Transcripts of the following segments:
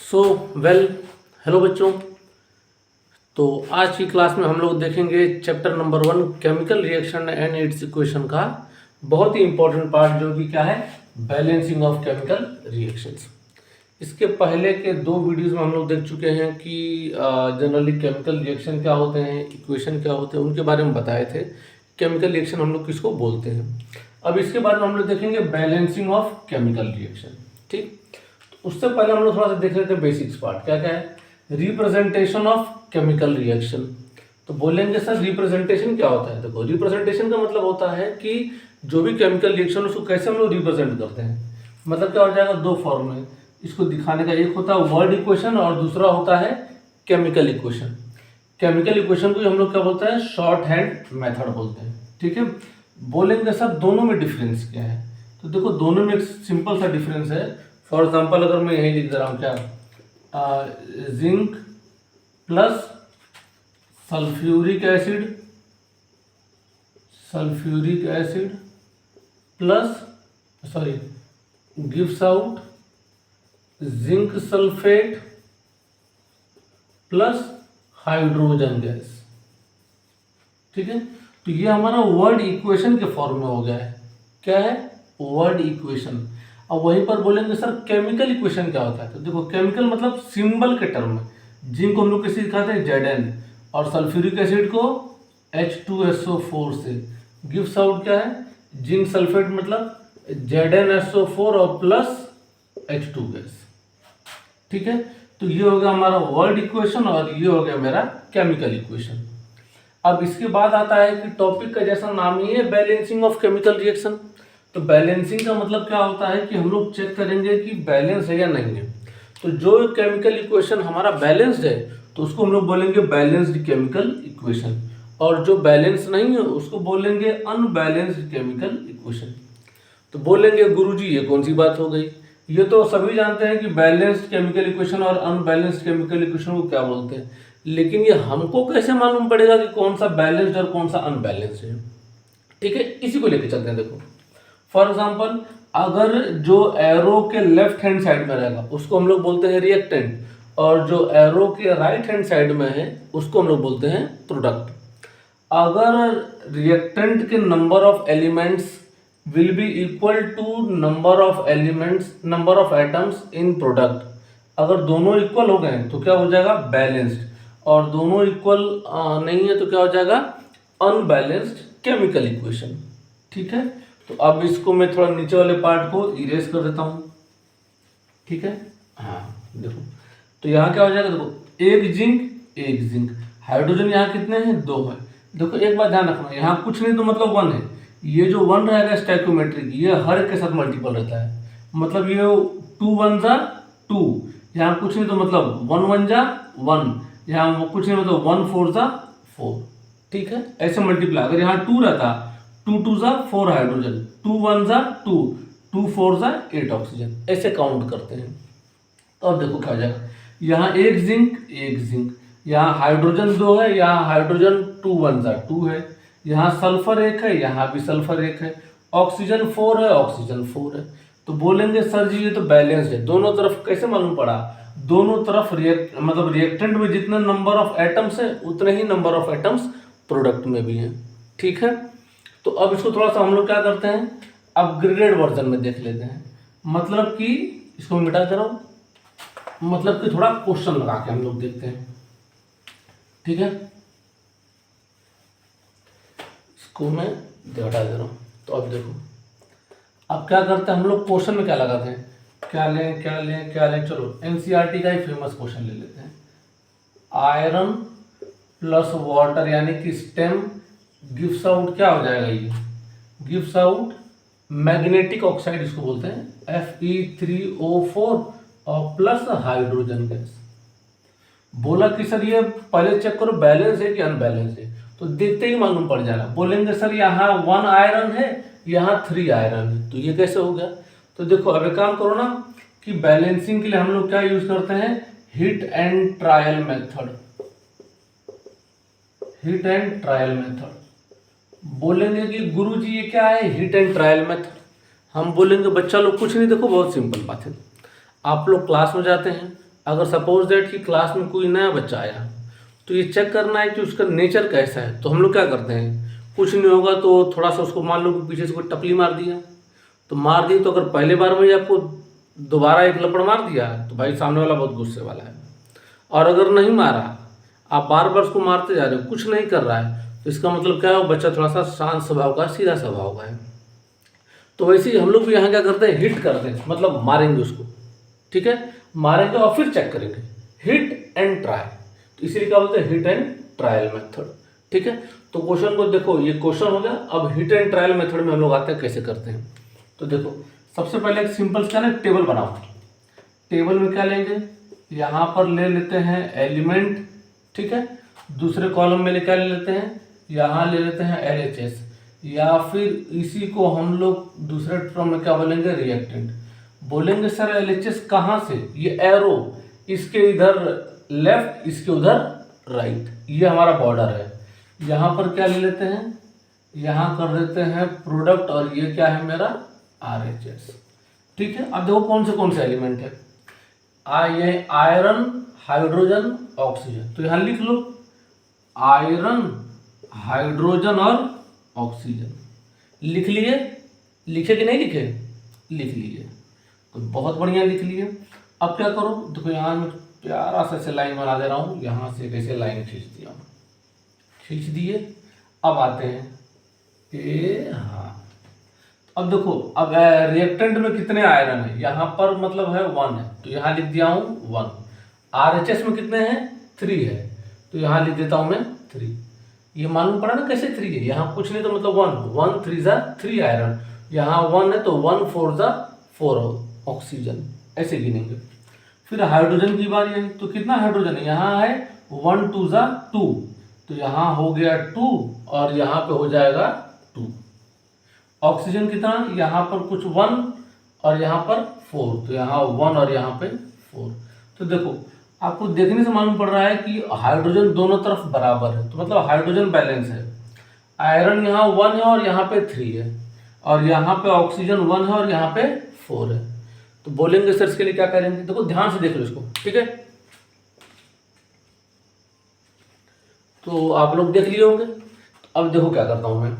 So well hello बच्चों। तो आज की क्लास में हम लोग देखेंगे chapter number 1 chemical reaction and it's equation का बहुत ही इंपॉर्टेंट पार्ट जो कि क्या है, बैलेंसिंग ऑफ केमिकल रिएक्शंस। इसके पहले के 2 वीडियोस में हम लोग देख चुके हैं कि जनरली केमिकल रिएक्शन क्या होते हैं, इक्वेशन क्या होते हैं, उनके बारे में बताए थे। केमिकल रिएक्शन हम लोग किसको बोलते हैं। अब इसके बारे में हम लोग देखेंगे बैलेंसिंग ऑफ केमिकल रिएक्शन। ठीक, उससे पहले हम लोग थोड़ा सा देख लेते हैं बेसिक्स पार्ट क्या क्या है। Representation of chemical reaction. तो बोलेंगे सर रिप्रेजेंटेशन क्या होता है। देखो, रिप्रेजेंटेशन का मतलब होता है कि जो भी केमिकल रिएक्शन उसको कैसे हम लोग रिप्रेजेंट करते हैं। मतलब क्या हो जाएगा, 2 फॉर्म में इसको दिखाने का। एक होता है वर्ड इक्वेशन और दूसरा होता है केमिकल इक्वेशन। केमिकल इक्वेशन को हम लोग क्या बोलते हैं, शॉर्ट हैंड मेथड बोलते हैं। ठीक है, बोलेंगे सर दोनों में डिफरेंस क्या है। तो देखो, दोनों में एक सिंपल सा डिफरेंस है। फॉर एग्जाम्पल अगर मैं यही लिख दे रहा हूँ क्या, zinc plus sulphuric acid plus gives out zinc sulphate plus hydrogen gas. ठीक है, तो ये हमारा वर्ड इक्वेशन के फॉर्म में हो गया है। क्या है, वर्ड इक्वेशन। अब वहीं पर बोलेंगे सर केमिकल इक्वेशन क्या होता है। तो देखो, केमिकल मतलब सिंबल के टर्म में जिंक को हम लोग कैसे दिखाते हैं, Zn, और सल्फ्यूरिक एसिड को H2SO4 से। गिव्स आउट क्या है, जिंक सल्फेट मतलब ZnSO4 और प्लस H2 गैस। ठीक है, तो ये हो गया हमारा वर्ड इक्वेशन और ये हो गया मेरा केमिकल इक्वेशन। अब इसके बाद आता है कि टॉपिक का जैसा नाम ही है, बैलेंसिंग ऑफ केमिकल रिएक्शन। तो बैलेंसिंग का मतलब क्या होता है कि हम लोग चेक करेंगे कि बैलेंस है या नहीं है। तो जो केमिकल इक्वेशन हमारा बैलेंस्ड है तो उसको हम लोग बोलेंगे बैलेंस्ड केमिकल इक्वेशन, और जो बैलेंस नहीं है उसको बोलेंगे अनबैलेंस्ड केमिकल इक्वेशन। तो बोलेंगे गुरुजी ये कौन सी बात हो गई। ये तो सभी जानते हैं कि बैलेंस्ड केमिकल इक्वेशन और अनबैलेंस्ड केमिकल इक्वेशन को क्या बोलते हैं, लेकिन ये हमको कैसे मालूम पड़ेगा कि कौन सा बैलेंस्ड और कौन सा अनबैलेंस्ड है। ठीक है, इसी को लेकर चलते हैं। देखो, फॉर एग्जाम्पल अगर जो एरो के लेफ्ट हैंड साइड में रहेगा उसको हम लोग बोलते हैं रिएक्टेंट, और जो एरो के राइट हैंड साइड में है उसको हम लोग बोलते हैं प्रोडक्ट। अगर रिएक्टेंट के number of elements will be equal to number of atoms in product, अगर दोनों इक्वल हो गए तो क्या हो जाएगा, बैलेंस्ड, और दोनों इक्वल नहीं है तो क्या हो जाएगा, अनबैलेंस्ड केमिकल इक्वेशन। ठीक है, तो अब इसको मैं थोड़ा नीचे वाले पार्ट को इरेज कर देता हूं। ठीक है, हाँ देखो, तो यहाँ क्या हो जाएगा, देखो एक जिंक, हाइड्रोजन यहाँ कितने हैं, 2 है। देखो एक बात ध्यान रखना, यहाँ कुछ नहीं तो मतलब 1 है। ये जो 1 रहेगा स्टैइकोमेट्रिक, ये हर एक के साथ मल्टीपल रहता है। मतलब ये 2 1 जा 2, यहाँ कुछ नहीं तो मतलब 1 1 जा 1, यहाँ कुछ नहीं मतलब 1 4 जा 4। ठीक है, ऐसे मल्टीप्लाई। अगर यहाँ 2 रहता, 2 2 जा 4 हाइड्रोजन, 2 1 जा 2, 2 4 जा 8 ऑक्सीजन, ऐसे काउंट करते हैं। तो अब देखो क्या हो जाएगा, यहाँ एक जिंक, यहाँ हाइड्रोजन 2 है, यहाँ हाइड्रोजन 2 1 जा 2 है, यहाँ सल्फर 1 है, यहाँ भी सल्फर 1 है, ऑक्सीजन 4 है, ऑक्सीजन 4 है। तो बोलेंगे सर जी ये तो बैलेंस्ड है। दोनों तरफ कैसे मालूम पड़ा, दोनों तरफ रिएक्टेंट में जितने नंबर ऑफ एटम्स है उतने ही नंबर ऑफ एटम्स प्रोडक्ट में भी हैं। ठीक है, तो अब इसको थोड़ा सा हम लोग क्या करते हैं, अपग्रेडेड वर्जन में देख लेते हैं। मतलब कि इसको मिटा दे रहा हूं, मतलब कि थोड़ा क्वेश्चन लगा के हम लोग देखते हैं। ठीक है, इसको मैं हटा दे रहा हूं। तो अब देखो, अब क्या करते हैं हम लोग, क्वेश्चन में क्या लगाते हैं, क्या लें। चलो एनसीईआरटी का ही फेमस क्वेश्चन ले लेते हैं। आयरन प्लस वाटर यानी कि स्टेम गिव्स आउट, क्या हो जाएगा, ये गिव्स आउट मैग्नेटिक ऑक्साइड, इसको बोलते हैं Fe3O4 और प्लस हाइड्रोजन गैस। बोला कि सर ये पहले चेक करो बैलेंस है कि अनबैलेंस है, तो देखते ही मालूम पड़ जाएगा। बोलेंगे सर यहाँ 1 आयरन है, यहाँ 3 आयरन है, तो ये कैसे हो गया। तो देखो अब एक काम करो ना कि बैलेंसिंग के लिए हम लोग क्या यूज करते हैं, हिट एंड ट्रायल मेथड। बोलेंगे कि गुरुजी ये क्या है, हिट एंड ट्रायल मेथड। हम बोलेंगे बच्चा लोग कुछ नहीं, देखो बहुत सिंपल बात है। आप लोग क्लास में जाते हैं, अगर सपोज दैट कि क्लास में कोई नया बच्चा आया तो ये चेक करना है कि उसका नेचर कैसा है। तो हम लोग क्या करते हैं, कुछ नहीं होगा तो थोड़ा सा उसको मान लो कि पीछे से कोई टपली मार दिया, तो मार दी तो अगर पहले बार में आपको दोबारा एक लपड़ मार दिया तो भाई सामने वाला बहुत गुस्से वाला है। और अगर नहीं मारा, आप बार बार उसको मारते जा रहे हो, कुछ नहीं कर रहा है, तो इसका मतलब क्या है, वो बच्चा थोड़ा सा शांत स्वभाव का, सीधा स्वभाव का है। तो वैसे ही हम लोग भी यहाँ क्या करते हैं, हिट करते हैं, मतलब मारेंगे उसको, ठीक है, मारेंगे और फिर चेक करेंगे, हिट एंड ट्राई। तो इसीलिए क्या बोलते हैं, हिट एंड ट्रायल मेथड, ठीक है। तो क्वेश्चन को देखो, ये क्वेश्चन हो गया। अब हिट एंड ट्रायल मेथड में हम लोग आते हैं कैसे करते हैं। तो देखो सबसे पहले एक सिंपल क्या ना, टेबल बनाओ। टेबल में क्या लेंगे, यहाँ पर ले लेते हैं एलिमेंट, ठीक है। दूसरे कॉलम में क्या ले लेते हैं, यहाँ ले लेते हैं LHS, या फिर इसी को हम लोग दूसरे टर्म में क्या बोलेंगे, रिएक्टेंट बोलेंगे। सर LHS कहाँ से, ये एरो इसके इधर लेफ्ट, इसके उधर राइट, ये हमारा बॉर्डर है। यहाँ पर क्या ले लेते हैं, यहाँ कर देते हैं प्रोडक्ट, और ये क्या है मेरा RHS, ठीक है। अब देखो कौन से एलिमेंट है, ये आयरन, हाइड्रोजन, ऑक्सीजन। तो यहाँ लिख लो आयरन, हाइड्रोजन और ऑक्सीजन। लिख लिए, लिखे कि नहीं लिखे, लिख लिए, तो बहुत बढ़िया लिख लिए। अब क्या करो, देखो यहाँ मैं प्यारा सा ऐसे लाइन बना दे रहा हूँ, यहाँ से कैसे लाइन खींच दिया, खींच दिए। अब आते हैं हाँ, अब देखो, अब रिएक्टेंट में कितने आयरन है, यहाँ पर मतलब है 1 है, तो यहाँ लिख दिया हूँ 1। RHS में कितने हैं, 3 है, तो यहाँ लिख देता हूँ मैं 3। ये मालूम पड़ा ना कैसे 3 है, यहाँ कुछ नहीं तो मतलब 1 3 ज़ा 3 आयरन, यहाँ 1 है तो 1 4 ज़ा 4 ऑक्सीजन, ऐसे गिनेंगे। फिर हाइड्रोजन की बारी आई, तो कितना हाइड्रोजन है, यहाँ है 1 2 ज़ा 2, तो यहाँ हो गया 2 और यहाँ पे हो जाएगा 2। ऑक्सीजन कितना, यहाँ पर कुछ 1 और यहाँ पर 4, तो यहाँ 1 और यहाँ पे 4। तो देखो आपको देखने से मालूम पड़ रहा है कि हाइड्रोजन दोनों तरफ बराबर है, तो मतलब हाइड्रोजन बैलेंस है। आयरन यहाँ 1 है और यहाँ पे 3 है, और यहाँ पे ऑक्सीजन 1 है और यहाँ पे 4 है। तो बोलेंगे सर इसके लिए क्या करेंगे, देखो ध्यान से देख लो इसको, ठीक है। तो आप लोग देख लिए होंगे। अब देखो क्या करता हूँ मैं,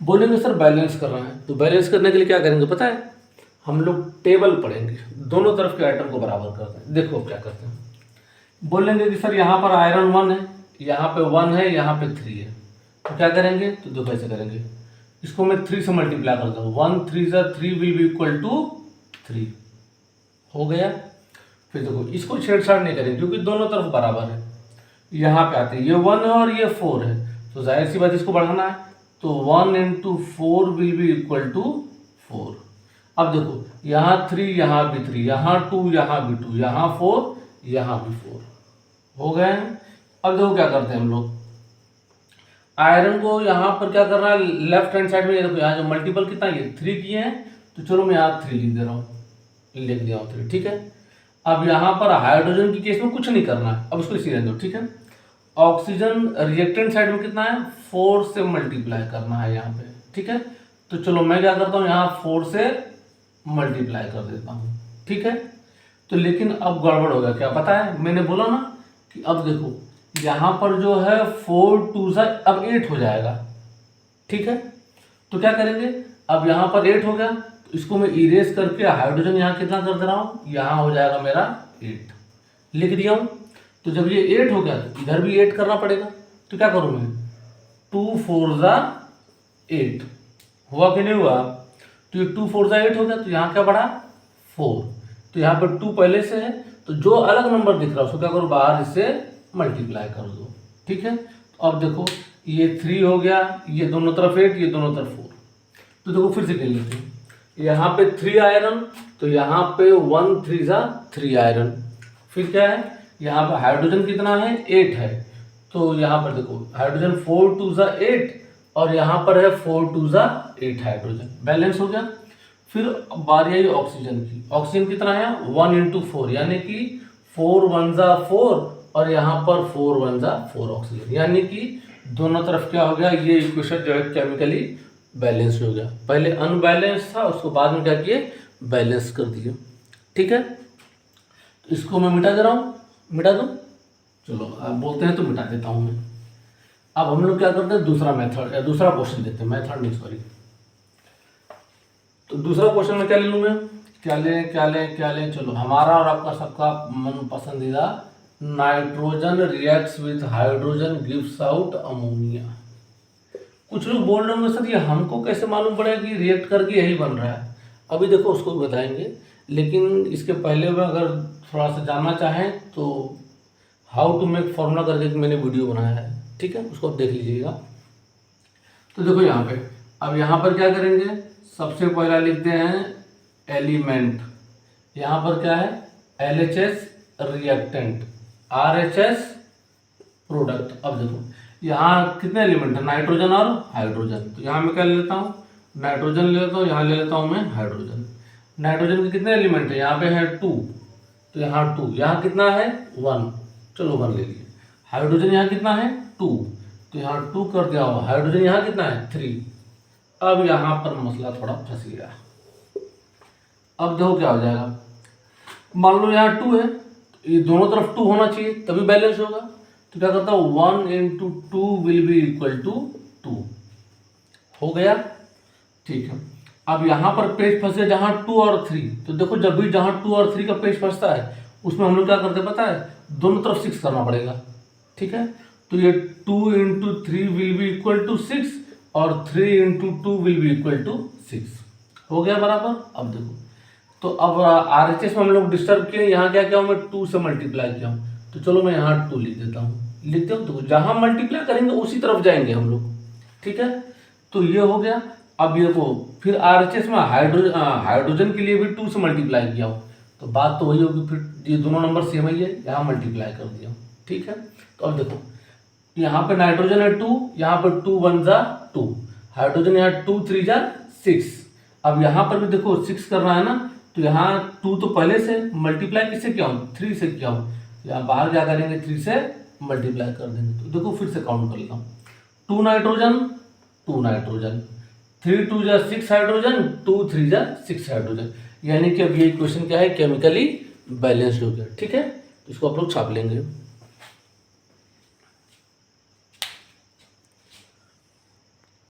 बोलेंगे सर बैलेंस करना है, तो बैलेंस करने के लिए क्या करेंगे पता है, हम लोग टेबल पढ़ेंगे, दोनों तरफ के आइटम को बराबर करते हैं। देखो क्या करते हैं, बोलेंगे कि सर यहाँ पर आयरन 1 है, यहाँ पे 1 है, यहाँ पे 3 है, तो क्या करेंगे, तो देखो ऐसे करेंगे, इसको मैं 3 से मल्टीप्लाई करता हूँ, 1 3 ज़ा 3 विल बी इक्वल टू 3, हो गया। फिर देखो इसको छेड़छाड़ नहीं करेंगे क्योंकि दोनों तरफ बराबर है। यहाँ पे आते हैं, ये 1 है और ये 4 है, तो जाहिर सी बात इसको बढ़ाना है, तो 1 × 4 विल बी इक्वल टू 4। अब देखो यहाँ 3, यहाँ भी 3, यहाँ 2, यहाँ भी 2, यहाँ 4, यहाँ भी 4, हो गए हैं। अब देखो क्या करते हैं हम लोग, आयरन को यहाँ पर क्या करना है, लेफ्ट हैंड साइड में, देखो यहाँ जो मल्टीपल कितना ये 3 किए हैं, तो चलो मैं यहाँ 3 लिख दे रहा हूँ, लिख दिया हूँ 3, ठीक है। अब यहाँ पर हाइड्रोजन की केस में कुछ नहीं करना है, अब उसको इसी रहने दो, ठीक है। ऑक्सीजन रिएक्टेंट साइड में कितना है, 4 से मल्टीप्लाई करना है यहाँ पे, ठीक है। तो चलो मैं क्या करता हूँ, यहाँ 4 से मल्टीप्लाई कर देता हूँ, ठीक है। तो लेकिन अब गड़बड़ हो गया, क्या पता है, मैंने बोला ना कि अब देखो यहाँ पर जो है 4 2 ज़ा अब 8 हो जाएगा, ठीक है। तो क्या करेंगे, अब यहाँ पर 8 हो गया, तो इसको मैं इरेज करके हाइड्रोजन यहाँ कितना कर दे रहा हूँ, यहाँ हो जाएगा मेरा 8, लिख दिया हूँ। तो जब ये 8 हो गया तो इधर भी 8 करना पड़ेगा, तो क्या करूँ मैं, 2 4 ज़ा 8, हुआ कि नहीं हुआ, तो ये 2 4 ज़ा 8 हो गया, तो यहाँ क्या बढ़ा 4, तो यहाँ पर 2 पहले से है, तो जो अलग नंबर दिख रहा है उसको क्या करो, बाहर इससे मल्टीप्लाई कर दो, ठीक है। तो अब देखो ये 3 हो गया, ये दोनों तरफ 8, ये दोनों तरफ 4, तो देखो फिर से कर लेते हैं, यहाँ पे 3 आयरन, तो यहाँ पे 1 3 ज़ा 3 आयरन, फिर क्या है, यहाँ पर हाइड्रोजन कितना है 8 है, तो यहाँ पर देखो हाइड्रोजन 4 2 ज़ा 8 और यहाँ पर है 4 2 ज़ा 8 हाइड्रोजन, बैलेंस हो गया। फिर बारी आई ऑक्सीजन की, ऑक्सीजन कितना है 1 × 4, यानी कि 4 1 ज़ा 4 और यहाँ पर 4 1 ज़ा 4 ऑक्सीजन, यानी कि दोनों तरफ क्या हो गया, ये इक्वेशन जो है केमिकली बैलेंस हो गया। पहले अनबैलेंस था, उसको बाद में क्या किए, बैलेंस कर दिए, ठीक है। तो इसको मैं मिटा दे रहा हूँ, मिटा दूँ, चलो अब बोलते हैं तो मिटा देता हूँ मैं। अब हम लोग क्या करते हैं, दूसरा मेथड, दूसरा क्वेश्चन देखते हैं, मेथड नहीं सॉरी। तो दूसरा क्वेश्चन में क्या ले लूँ मैं, क्या लें, चलो हमारा और आपका सबका मन पसंदीदा, nitrogen reacts with hydrogen gives out ammonia. कुछ लोग बोल रहे होंगे सर ये हमको कैसे मालूम पड़ेगा कि रिएक्ट करके यही बन रहा है। अभी देखो उसको भी बताएंगे, लेकिन इसके पहले में अगर थोड़ा सा जानना चाहें तो हाउ टू मेक फॉर्मूला करके एक मैंने वीडियो बनाया है, ठीक है, उसको आप देख लीजिएगा। तो देखो यहाँ पे, अब यहाँ पर क्या करेंगे, सबसे पहला लिखते हैं एलिमेंट, यहाँ पर क्या है LHS रिएक्टेंट, RHS प्रोडक्ट। अब देखो यहाँ कितने एलिमेंट है, नाइट्रोजन और हाइड्रोजन, तो यहाँ मैं क्या ले लेता हूँ, नाइट्रोजन ले लेता हूँ, यहाँ ले लेता हूँ मैं हाइड्रोजन। नाइट्रोजन के कितने एलिमेंट है, यहाँ पे है 2, तो यहाँ 2, यहाँ कितना है 1, चलो 1 ले लिए। हाइड्रोजन यहाँ कितना है 2, तो यहाँ 2 कर दिया हो, हाइड्रोजन यहाँ कितना है 3। अब यहाँ पर मसला थोड़ा फंस गया। अब देखो क्या हो जाएगा, मान लो यहाँ 2 है, तो ये दोनों तरफ 2 होना चाहिए तभी बैलेंस होगा। तो क्या करता हूँ 1 into 2 will be equal to 2, हो गया, ठीक है। अब यहाँ पर पेज फंस गया जहाँ 2 और 3, तो देखो जब भी जहाँ 2 और 3 का पेज फंसता है उसमें हम लोग क्या करते हैं पता है, दोनों तरफ 6 करना पड़ेगा, ठीक है। तो ये 2 into 3 will be equal to 6 और 3 into 2 will be equal to 6, हो गया बराबर। अब देखो, तो अब RHS में हम लोग डिस्टर्ब किए, यहाँ क्या किया हूँ मैं 2 से मल्टीप्लाई किया हूँ, तो चलो मैं यहाँ 2 लिख देता हूँ, लिखते हो तो जहाँ मल्टीप्लाई करेंगे उसी तरफ जाएंगे हम लोग, ठीक है। तो ये हो गया। अब ये को फिर RHS में हाइड्रोजन के लिए भी 2 से मल्टीप्लाई किया हूँ, तो बात तो वही होगी, फिर ये दोनों नंबर सेम ही है, यहाँ मल्टीप्लाई कर दिया हूँ, ठीक है। तो अब देखो यहाँ पे नाइट्रोजन है 2, यहाँ पर 2 1 जा 2, हाइड्रोजन यहाँ 2 3 जा 6। अब यहाँ पर भी देखो 6 करना है ना, तो यहाँ 2 तो पहले से मल्टीप्लाई किससे किया हूँ 3 से किया हूँ, यहाँ बाहर क्या करेंगे 3 से मल्टीप्लाई कर देंगे। तो देखो फिर से काउंट कर लेता हूँ, 2 नाइट्रोजन 2 नाइट्रोजन, 3 2 जा 6 हाइड्रोजन, 2 3 जा 6 हाइड्रोजन, यानी कि अब ये इक्वेशन क्या है, केमिकली बैलेंस्ड हो गया, ठीक है। तो इसको आप लोग छाप लेंगे।